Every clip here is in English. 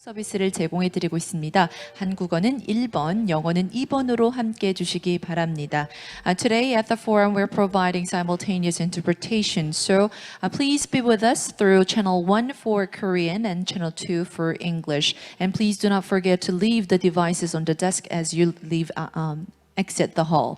서비스를 제공해 드리고 있습니다. 한국어는 1번, 영어는 2번으로 함께 해 주시기 바랍니다. Today at the forum we're providing simultaneous interpretation. So please be with us through channel 1 for Korean and channel 2 for English. And please do not forget to leave the devices on the desk as you exit the hall.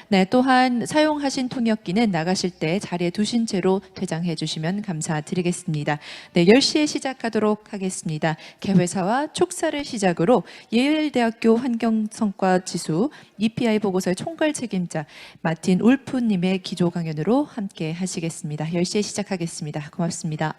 네, 또한 사용하신 통역기는 나가실 때 자리에 두신 채로 퇴장해 주시면 감사드리겠습니다. 네, 10시에 시작하도록 하겠습니다. 개회사와 촉사를 시작으로 예일대학교 환경성과지수 EPI 보고서의 총괄 책임자 마틴 울프님의 기조 강연으로 함께 하시겠습니다. 10시에 시작하겠습니다. 고맙습니다.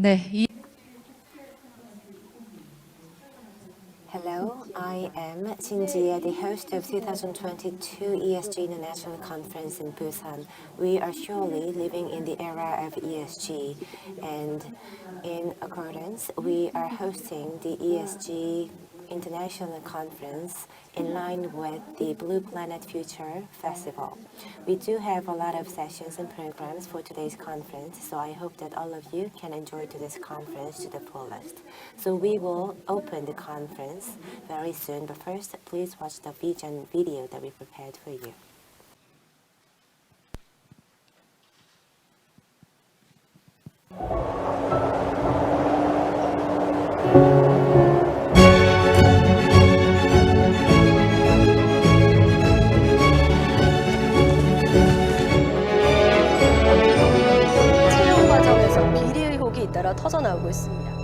네, Hello, I am Jin Jie, the host of 2022 ESG International Conference in Busan. We are surely living in the era of ESG, and in accordance, we are hosting the ESG International Conference in line with the Blue Planet Future Festival. We do have a lot of sessions and programs for today's conference, so I hope that all of you can enjoy today's conference to the fullest. So we will open the conference very soon, but first, please watch the video that we prepared for you. 잇따라 터져나오고 있습니다.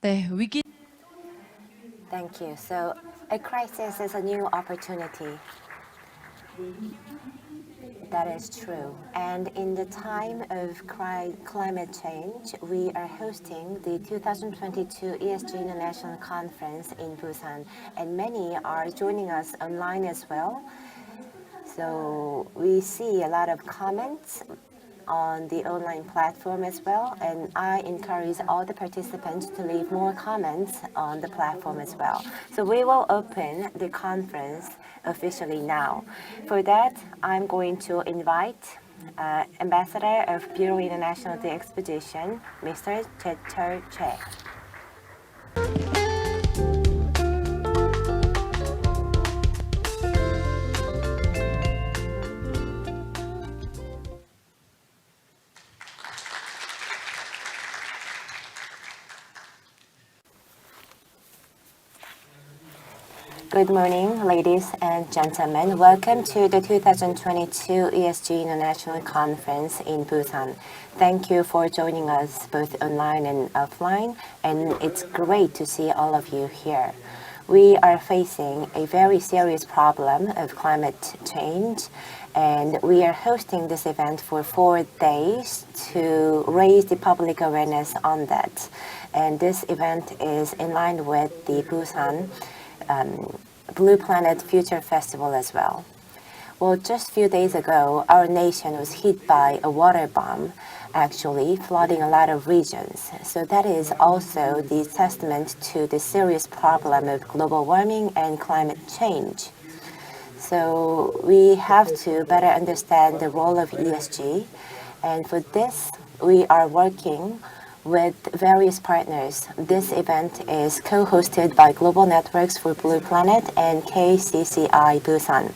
네, 위기 Thank you. So a crisis is a new opportunity. That is true. And in the time of climate change, we are hosting the 2022 ESG International Conference in Busan, and many are joining us online as well. So we see a lot of comments on the online platform as well, and I encourage all the participants to leave more comments on the platform as well. So we will open the conference officially now. For that, I'm going to invite Ambassador of Bureau International the Expedition, Mr. Jeter Che. Good morning, ladies and gentlemen. Welcome to the 2022 ESG International Conference in Busan. Thank you for joining us both online and offline, and it's great to see all of you here. We are facing a very serious problem of climate change, and we are hosting this event for 4 days to raise the public awareness on that. And this event is in line with the Busan Blue Planet Future Festival as well. Well, just a few days ago, our nation was hit by a water bomb, actually flooding a lot of regions. So that is also the testament to the serious problem of global warming and climate change. So we have to better understand the role of ESG, and for this, we are working with various partners. This event is co-hosted by Global Networks for Blue Planet and KCCI Busan.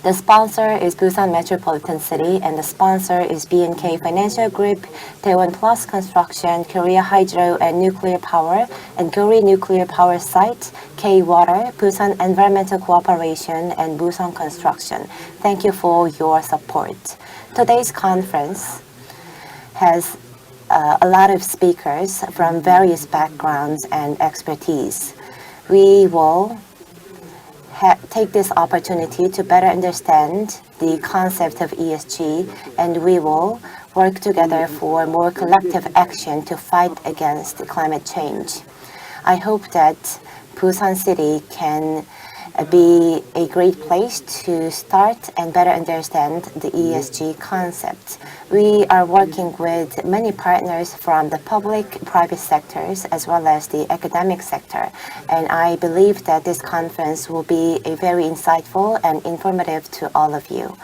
The sponsor is Busan Metropolitan City, and the sponsor is BNK Financial Group, Daewon Plus Construction, Korea Hydro and Nuclear Power, and Gori Nuclear Power Site, K-Water, Busan Environmental Cooperation, and Busan Construction. Thank you for your support. Today's conference has a lot of speakers from various backgrounds and expertise. We will take this opportunity to better understand the concept of ESG, and we will work together for more collective action to fight against climate change. I hope that Busan City can be a great place to start and better understand the ESG concept. We are working with many partners from the public, private sectors, as well as the academic sector. And I believe that this conference will be a very insightful and informative to all of you.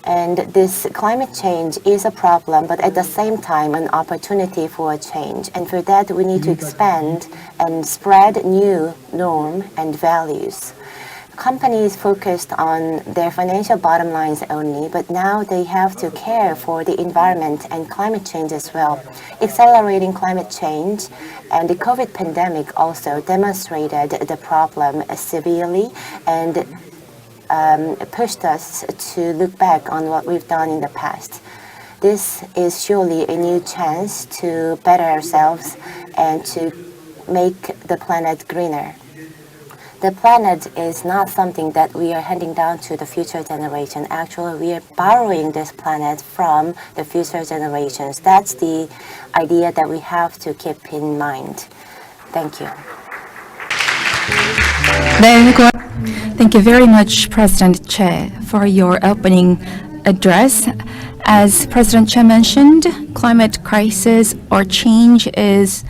And this climate change is a problem, but at the same time, an opportunity for a change. And for that, we need to expand and spread new norms and values. Companies focused on their financial bottom lines only, but now they have to care for the environment and climate change as well. Accelerating climate change and the COVID pandemic also demonstrated the problem severely and pushed us to look back on what we've done in the past. This is surely a new chance to better ourselves and to make the planet greener. The planet is not something that we are handing down to the future generation. Actually, we are borrowing this planet from the future generations. That's the idea that we have to keep in mind. Thank you. Thank you very much, President Che, for your opening address. As President Che mentioned, climate crisis or change is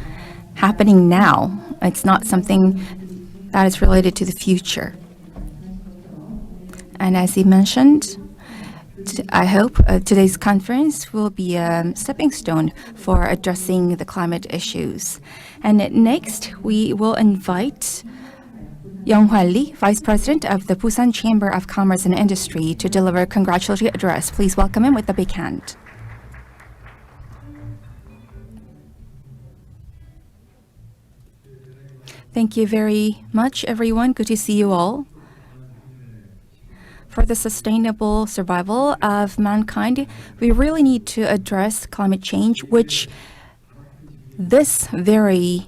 happening now. It's not something that is related to the future. And as he mentioned, I hope today's conference will be a stepping stone for addressing the climate issues. And next, we will invite Young-Hwa Lee, Vice President of the Busan Chamber of Commerce and Industry, to deliver a congratulatory address. Please welcome him with a big hand. Thank you very much, everyone. Good to see you all. For the sustainable survival of mankind, we really need to address climate change, which this very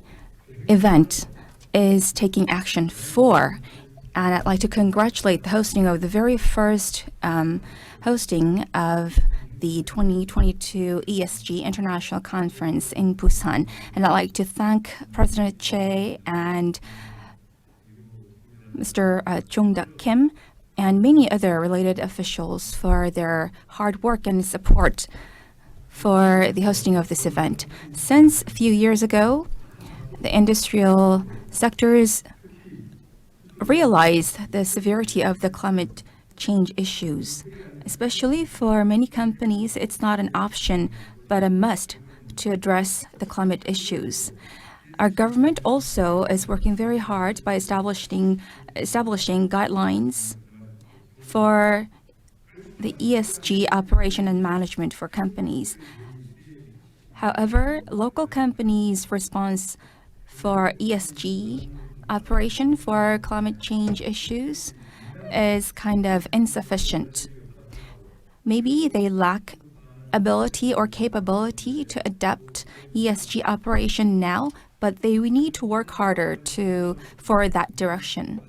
event is taking action for. And I'd like to congratulate the hosting of the very first hosting of the 2022 ESG International Conference in Busan. And I'd like to thank President Che and Mr. Jong-Dak Kim and many other related officials for their hard work and support for the hosting of this event. Since a few years ago, the industrial sectors realized the severity of the climate change issues. Especially for many companies, it's not an option, but a must to address the climate issues. Our government also is working very hard by establishing guidelines for the ESG operation and management for companies. However, local companies' response for ESG operation for climate change issues is kind of insufficient. Maybe they lack ability or capability to adapt ESG operation now, but we need to work harder for that direction.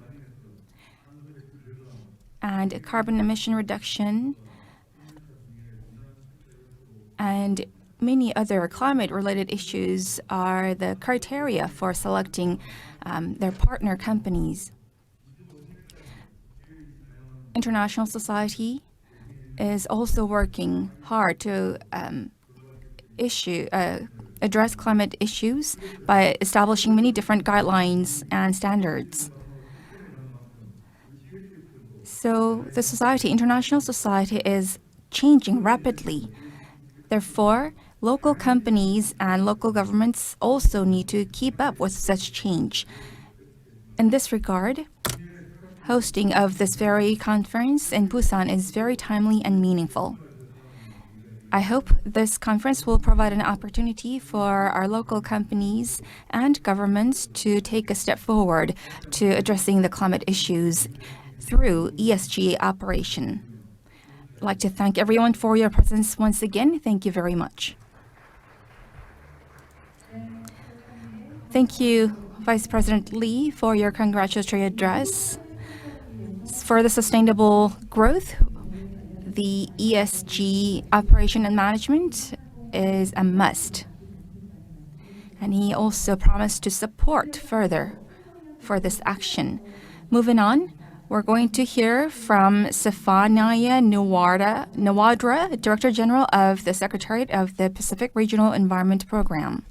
And carbon emission reduction and many other climate-related issues are the criteria for selecting their partner companies. International society is also working hard to address climate issues by establishing many different guidelines and standards. So the international society is changing rapidly. Therefore, local companies and local governments also need to keep up with such change. In this regard, hosting of this very conference in Busan is very timely and meaningful. I hope this conference will provide an opportunity for our local companies and governments to take a step forward to addressing the climate issues through ESG operation. I'd like to thank everyone for your presence once again. Thank you very much. Thank you, Vice President Lee, for your congratulatory address. For the sustainable growth, the ESG operation and management is a must. And he also promised to support further for this action. Moving on, we're going to hear from Stefania Nawadra, Director General of the Secretariat of the Pacific Regional Environment Program.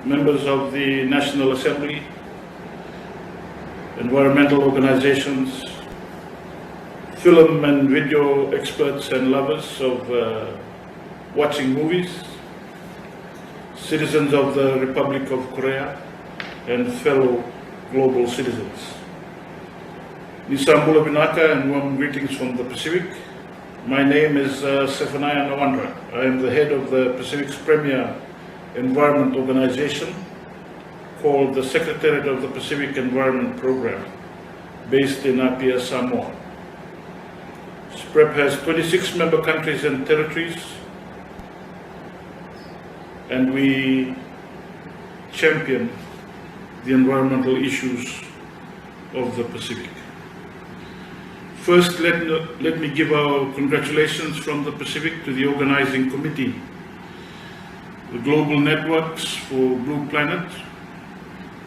Members of the National Assembly, environmental organizations, film and video experts and lovers of watching movies, citizens of the Republic of Korea, and fellow global citizens. Nisambula Binaka and warm greetings from the Pacific. My name is Stefania Nawandra. I am the head of the Pacific's premier environment organization called the Secretariat of the Pacific Environment Program, based in Apia, Samoa. SPREP has 26 member countries and territories, and we champion the environmental issues of the Pacific. First, let me give our congratulations from the Pacific to the organizing committee, the Global Networks for Blue Planet,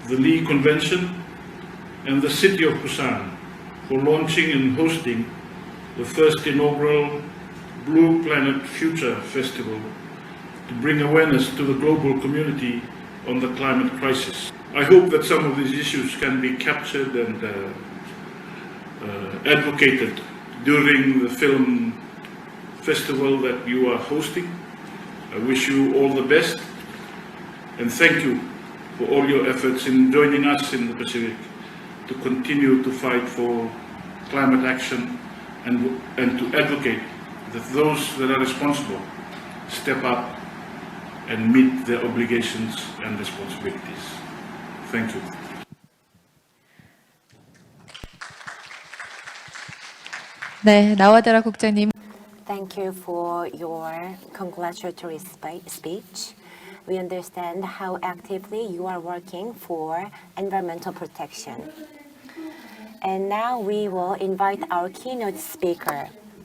the Lee Convention, and the City of Busan for launching and hosting the first inaugural Blue Planet Future Festival to bring awareness to the global community on the climate crisis. I hope that some of these issues can be captured and advocated during the film festival that you are hosting. I wish you all the best and thank you for all your efforts in joining us in the Pacific to continue to fight for climate action and to advocate that those that are responsible step up and meet their obligations and responsibilities. Thank you. 네, 나와드라 국장님. Thank you for your congratulatory speech. We understand how actively you are working for environmental protection. And now we will invite our keynote speaker,